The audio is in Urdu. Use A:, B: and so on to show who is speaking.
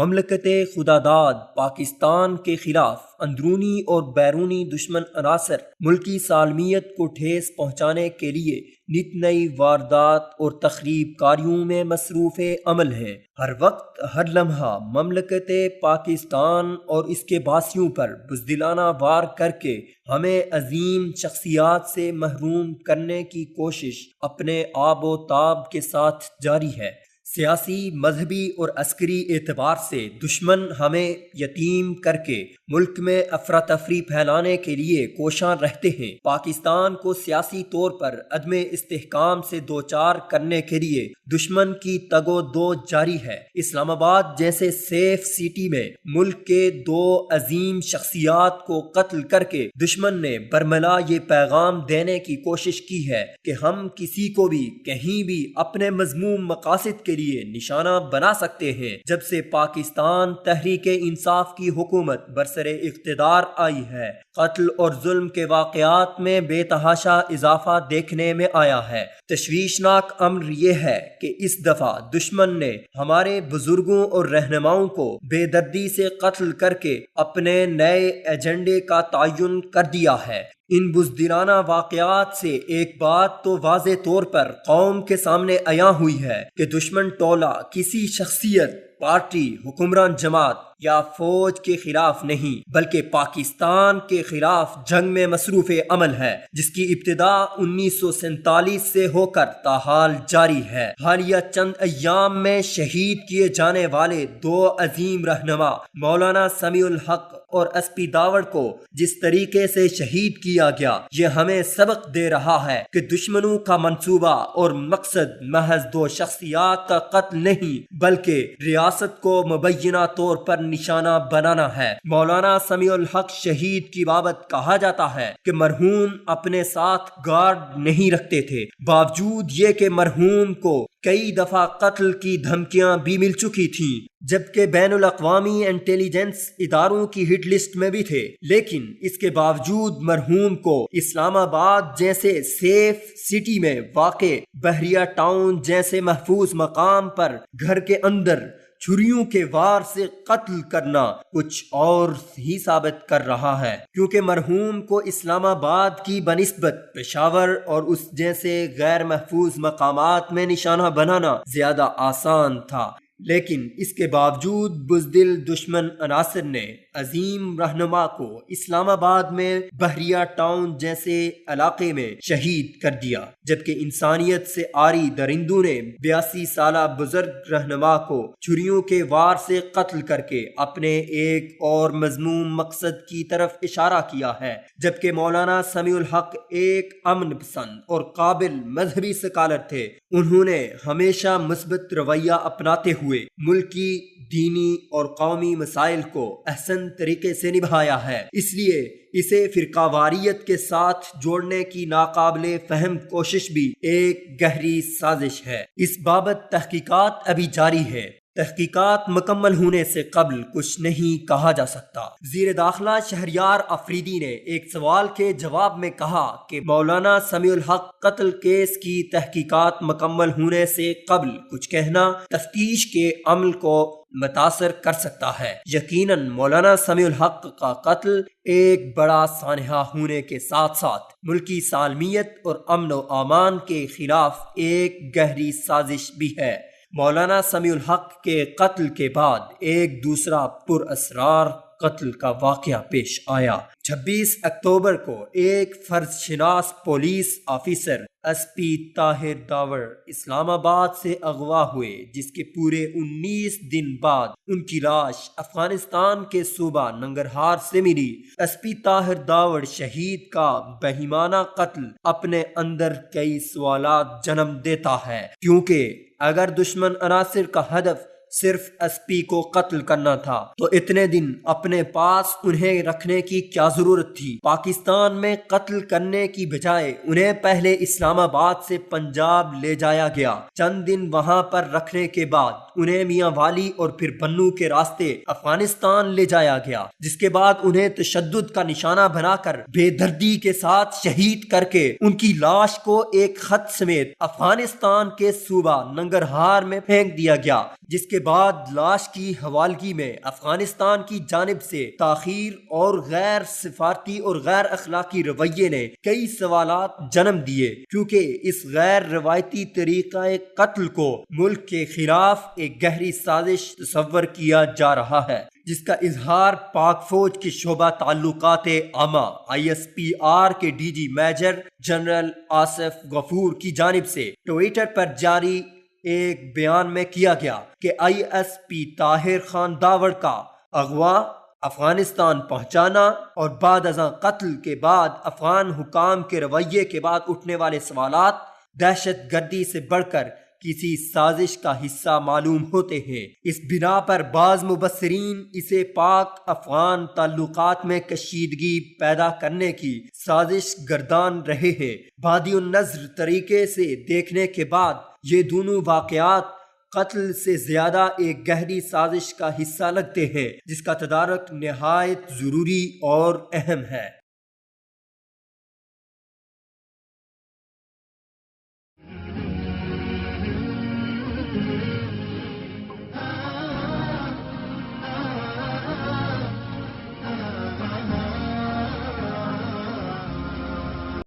A: مملکت خداداد پاکستان کے خلاف اندرونی اور بیرونی دشمن عناصر ملکی سالمیت کو ٹھیس پہنچانے کے لیے نت نئی واردات اور تخریب کاریوں میں مصروف عمل ہیں۔ ہر وقت ہر لمحہ مملکت پاکستان اور اس کے باسیوں پر بزدلانہ وار کر کے ہمیں عظیم شخصیات سے محروم کرنے کی کوشش اپنے آب و تاب کے ساتھ جاری ہے۔ سیاسی، مذہبی اور عسکری اعتبار سے دشمن ہمیں یتیم کر کے ملک میں افراتفری پھیلانے کے لیے کوشاں رہتے ہیں۔ پاکستان کو سیاسی طور پر عدم استحکام سے دوچار کرنے کے لیے دشمن کی تگ و دو جاری ہے۔ اسلام آباد جیسے سیف سٹی میں ملک کے دو عظیم شخصیات کو قتل کر کے دشمن نے برملا یہ پیغام دینے کی کوشش کی ہے کہ ہم کسی کو بھی کہیں بھی اپنے مذموم مقاصد کے لیے نشانہ بنا سکتے ہیں۔ جب سے پاکستان تحریک انصاف کی حکومت برسر اقتدار آئی ہے، قتل اور ظلم کے واقعات میں بے تحاشا اضافہ دیکھنے میں آیا ہے۔ تشویشناک امر یہ ہے کہ اس دفعہ دشمن نے ہمارے بزرگوں اور رہنماؤں کو بے دردی سے قتل کر کے اپنے نئے ایجنڈے کا تعین کر دیا ہے۔ ان بزدلانہ واقعات سے ایک بات تو واضح طور پر قوم کے سامنے عیاں ہوئی ہے کہ دشمن ٹولہ کسی شخصیت، پارٹی، حکمران جماعت یا فوج کے خلاف نہیں بلکہ پاکستان کے خلاف جنگ میں مصروف عمل ہے، جس کی ابتدا 1947 سے ہو کر تاحال جاری ہے۔ حالیہ چند ایام میں شہید کیے جانے والے دو عظیم رہنما مولانا سمیع الحق اور ایس پی داوڑ کو جس طریقے سے شہید کیا گیا، یہ ہمیں سبق دے رہا ہے کہ دشمنوں کا منصوبہ اور مقصد محض دو شخصیات کا قتل نہیں بلکہ ریاست کو مبینہ طور پر نشانہ بنانا ہے۔ مولانا سمیع الحق شہید کی بابت کہا جاتا ہے کہ مرحوم اپنے ساتھ گارڈ نہیں رکھتے تھے، باوجود یہ کہ مرحوم کو کئی دفعہ قتل کی دھمکیاں بھی مل چکی تھیں، جبکہ بین الاقوامی انٹیلیجنس اداروں کی ہٹ لسٹ میں بھی تھے، لیکن اس کے باوجود مرحوم کو اسلام آباد جیسے سیف سٹی میں واقع بحریہ ٹاؤن جیسے محفوظ مقام پر گھر کے اندر چھریوں کے وار سے قتل کرنا کچھ اور ہی ثابت کر رہا ہے، کیونکہ مرحوم کو اسلام آباد کی بنسبت پشاور اور اس جیسے غیر محفوظ مقامات میں نشانہ بنانا زیادہ آسان تھا۔ لیکن اس کے باوجود بزدل دشمن عناصر نے عظیم رہنما کو اسلام آباد میں بحریہ ٹاؤن جیسے علاقے میں شہید کر دیا، جبکہ انسانیت سے عاری درندوں نے 82 سالہ بزرگ رہنما کو چھریوں کے وار سے قتل کر کے اپنے ایک اور مذموم مقصد کی طرف اشارہ کیا ہے۔ جبکہ مولانا سمیع الحق ایک امن پسند اور قابل مذہبی سکالر تھے، انہوں نے ہمیشہ مثبت رویہ اپناتے ہوئے ملکی، دینی اور قومی مسائل کو احسن طریقے سے نبھایا ہے۔ اس لیے اسے فرقہ واریت کے ساتھ جوڑنے کی ناقابل فہم کوشش بھی ایک گہری سازش ہے۔ اس بابت تحقیقات ابھی جاری ہے۔ تحقیقات مکمل ہونے سے قبل کچھ نہیں کہا جا سکتا۔ وزیر داخلہ شہریار آفریدی نے ایک سوال کے جواب میں کہا کہ مولانا سمیع الحق قتل کیس کی تحقیقات مکمل ہونے سے قبل کچھ کہنا تفتیش کے عمل کو متاثر کر سکتا ہے۔ یقیناً مولانا سمیع الحق کا قتل ایک بڑا سانحہ ہونے کے ساتھ ساتھ ملکی سالمیت اور امن و امان کے خلاف ایک گہری سازش بھی ہے۔ مولانا سمیع الحق کے قتل کے بعد ایک دوسرا پر اسرار قتل کا واقعہ پیش آیا۔ 26 اکتوبر کو ایک فرض شناس police officer S P Tahir Dawar Islamabad سے اغوا ہوئے، جس کے پورے 19 دن بعد ان کی لاش افغانستان کے صوبہ ننگرہار سے ملی۔ ایس پی طاہر داوڑ شہید کا بہیمانہ قتل اپنے اندر کئی سوالات جنم دیتا ہے، کیونکہ اگر دشمن عناصر کا ہدف صرف ایس پی کو قتل کرنا تھا تو اتنے دن اپنے پاس انہیں رکھنے کی کیا ضرورت تھی؟ پاکستان میں قتل کرنے کی بجائے انہیں پہلے اسلام آباد سے پنجاب لے جایا گیا۔ چند دن وہاں پر رکھنے کے بعد انہیں میاں والی اور پھر بنو کے راستے افغانستان لے جایا گیا، جس کے بعد انہیں تشدد کا نشانہ بنا کر بے دردی کے ساتھ شہید کر کے ان کی لاش کو ایک خط سمیت افغانستان کے صوبہ ننگرہار میں پھینک دیا گیا، جس کے بعد لاش کی حوالگی میں افغانستان کی جانب سے تاخیر اور غیر سفارتی اور غیر اخلاقی رویے نے کئی سوالات جنم دیے، کیونکہ اس غیر روایتی طریقہ قتل کو ملک کے خلاف ایک گہری سازش تصور کیا جا رہا ہے، جس کا اظہار پاک فوج کے شعبہ تعلقات عامہ ISPR کے DG میجر جنرل آصف غفور کی جانب سے ٹویٹر پر جاری ایک بیان میں کیا گیا کہ ISP طاہر خان داوڑ کا اغوا، افغانستان پہنچانا اور بعد ازاں قتل کے بعد افغان حکام کے رویے کے بعد اٹھنے والے سوالات دہشت گردی سے بڑھ کر کسی سازش کا حصہ معلوم ہوتے ہیں۔ اس بنا پر بعض مبصرین اسے پاک افغان تعلقات میں کشیدگی پیدا کرنے کی سازش گردان رہے ہیں۔ بادی النظر طریقے سے دیکھنے کے بعد یہ دونوں واقعات قتل سے زیادہ ایک گہری سازش کا حصہ لگتے ہیں، جس کا تدارک نہایت ضروری اور اہم ہے۔